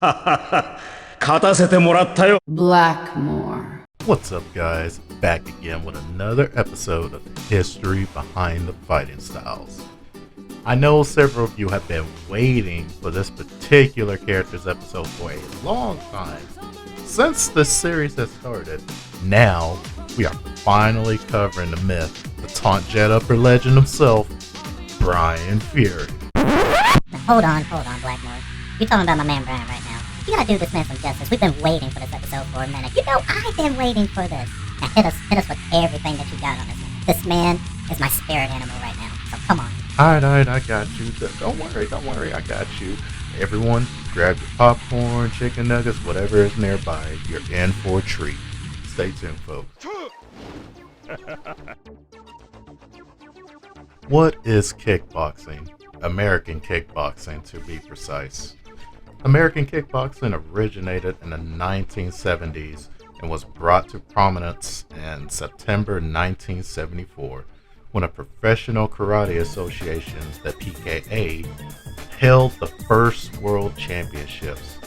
Blackmore. What's up, guys? Back again with another episode of History Behind the Fighting Styles. I know several of you have been waiting for this particular character's episode for a long time. Since the series has started, now we are finally covering the myth, the taunt jet upper legend himself, Bryan Fury. Hold on, Blackmore. You're talking about my man Bryan right now. You gotta do this man some justice. We've been waiting for this episode for a minute. You know I've been waiting for this. Now hit us with everything that you got on this man. This man is my spirit animal right now. So come on. Alright, I got you. Don't worry, I got you. Everyone, grab your popcorn, chicken nuggets, whatever is nearby. You're in for a treat. Stay tuned, folks. What is kickboxing? American kickboxing, to be precise. American kickboxing originated in the 1970s and was brought to prominence in September 1974 when a professional karate association, the PKA, held the first world championships.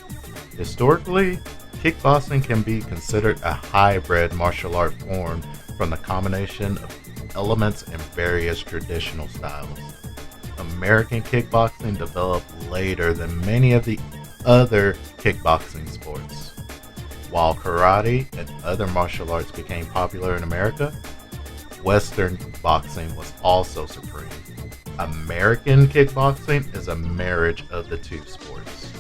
Historically, kickboxing can be considered a hybrid martial art form from the combination of elements in various traditional styles. American kickboxing developed later than many of the other kickboxing sports. While karate and other martial arts became popular in America, Western boxing was also supreme. American kickboxing is a marriage of the two sports.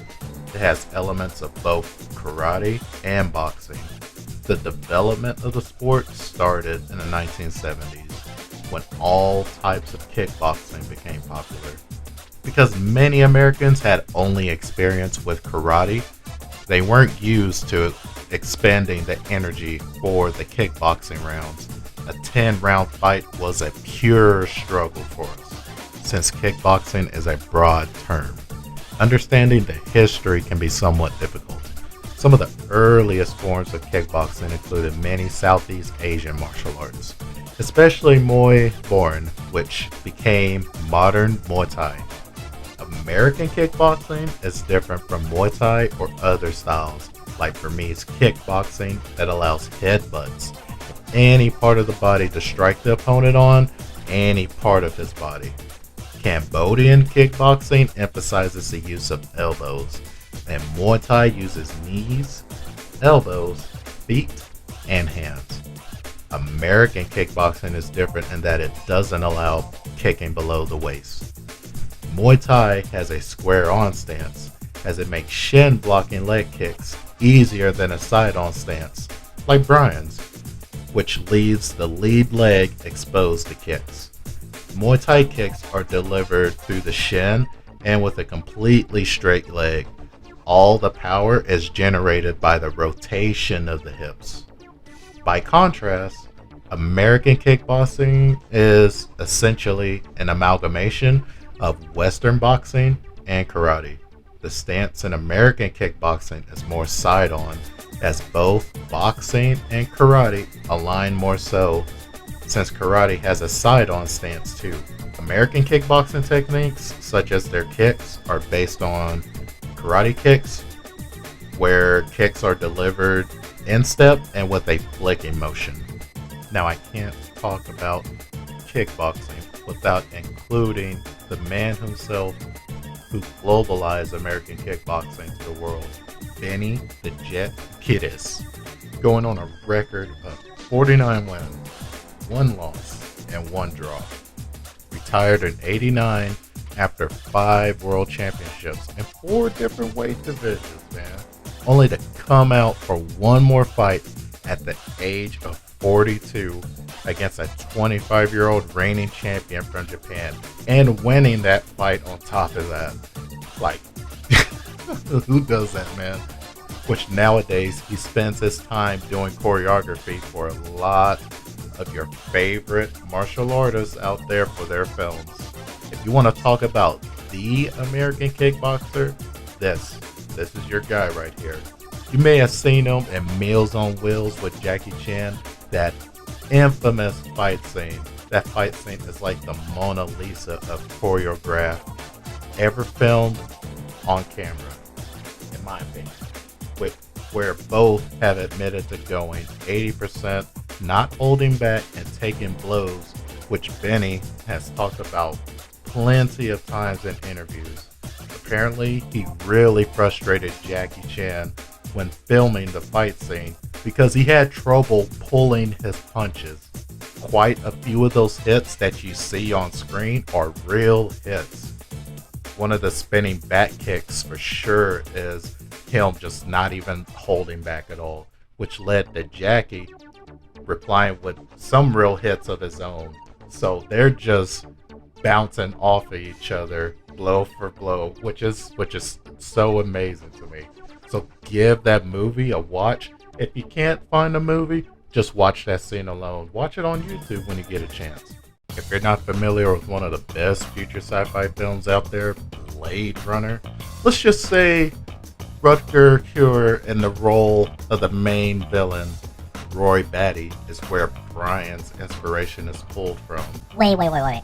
It has elements of both karate and boxing. The development of the sport started in the 1970s when all types of kickboxing became popular. Because many Americans had only experience with karate, they weren't used to expending the energy for the kickboxing rounds. A 10-round fight was a pure struggle for us, since kickboxing is a broad term. Understanding the history can be somewhat difficult. Some of the earliest forms of kickboxing included many Southeast Asian martial arts, especially Muay Thai, which became modern Muay Thai. American kickboxing is different from Muay Thai or other styles, like Burmese kickboxing that allows headbutts of any part of the body to strike the opponent on any part of his body. Cambodian kickboxing emphasizes the use of elbows, and Muay Thai uses knees, elbows, feet, and hands. American kickboxing is different in that it doesn't allow kicking below the waist. Muay Thai has a square-on stance, as it makes shin blocking leg kicks easier than a side-on stance, like Bryan's, which leaves the lead leg exposed to kicks. Muay Thai kicks are delivered through the shin and with a completely straight leg. All the power is generated by the rotation of the hips. By contrast, American kickboxing is essentially an amalgamation of Western boxing and karate. The stance in American kickboxing is more side-on, as both boxing and karate align more so, since karate has a side-on stance too. American kickboxing techniques, such as their kicks, are based on karate kicks, where kicks are delivered in step and with a flicking motion. Now, I can't talk about kickboxing without including the man himself who globalized American kickboxing to the world, Benny the Jet Kiddis, going on a record of 49 wins, 1 loss, and 1 draw. Retired in '89 after 5 world championships in 4 different weight divisions, man, only to come out for one more fight at the age of 42 against a 25-year-old reigning champion from Japan, and winning that fight on top of that. Like, who does that, man? Which nowadays he spends his time doing choreography for a lot of your favorite martial artists out there for their films. If you want to talk about the American kickboxer, this is your guy right here. You may have seen him in Meals on Wheels with Jackie Chan, that infamous fight scene. That fight scene is like the Mona Lisa of choreographed ever filmed on camera. In my opinion, where both have admitted to going 80%, not holding back and taking blows, which Benny has talked about plenty of times in interviews. Apparently, he really frustrated Jackie Chan when filming the fight scene because he had trouble pulling his punches. Quite a few of those hits that you see on screen are real hits. One of the spinning back kicks for sure is him just not even holding back at all, which led to Jackie replying with some real hits of his own. So they're just bouncing off of each other, blow for blow, which is so amazing to me. So give that movie a watch. If you can't find a movie, just watch that scene alone. Watch it on YouTube when you get a chance. If you're not familiar with one of the best future sci-fi films out there, Blade Runner, let's just say Rutger Hauer in the role of the main villain, Roy Batty, is where Bryan's inspiration is pulled from. Wait.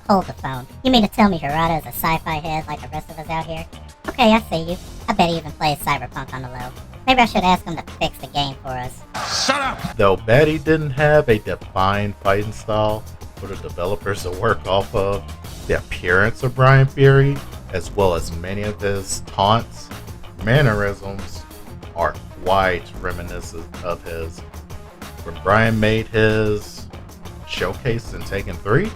Hold the phone. You mean to tell me Harada is a sci-fi head like the rest of us out here? Okay, I see you. I bet he even plays Cyberpunk on the low. Maybe I should ask him to fix the game for us. Shut up! Though Batty didn't have a defined fighting style for the developers to work off of, the appearance of Bryan Fury, as well as many of his taunts, mannerisms, are quite reminiscent of his. When Bryan made his showcase in Tekken 3,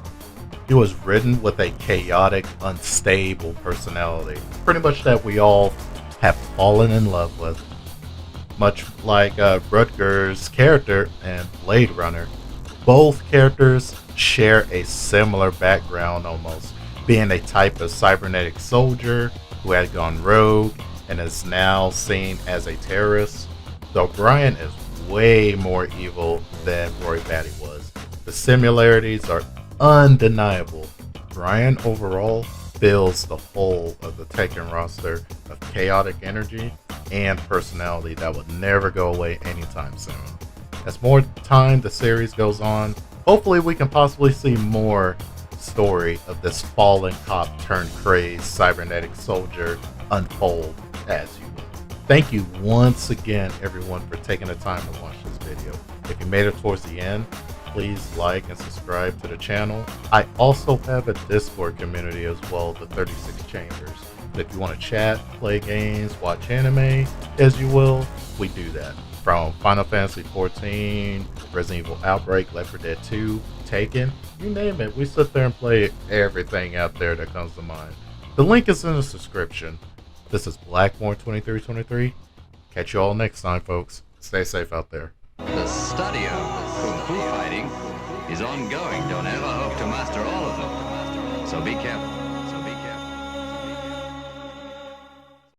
he was ridden with a chaotic, unstable personality, pretty much that we all have fallen in love with. Much like Rutger's character in Blade Runner, both characters share a similar background almost, being a type of cybernetic soldier who had gone rogue and is now seen as a terrorist, though Bryan is way more evil than Roy Batty was. The similarities are undeniable. Bryan overall fills the whole of the Tekken roster of chaotic energy and personality that would never go away anytime soon. As more time the series goes on, hopefully we can possibly see more story of this fallen cop turned crazed cybernetic soldier unfold as you will. Thank you once again everyone for taking the time to watch this video. If you made it towards the end, please like and subscribe to the channel. I also have a Discord community as well, the 36 Chambers. If you want to chat, play games, watch anime, as you will, we do that. From Final Fantasy XIV, Resident Evil Outbreak, Left 4 Dead 2, Taken, you name it. We sit there and play everything out there that comes to mind. The link is in the description. This is Blackmore2323. Catch you all next time, folks. Stay safe out there. The study of Kung Fu fighting is ongoing. Don't ever hope to master all of them. So be careful.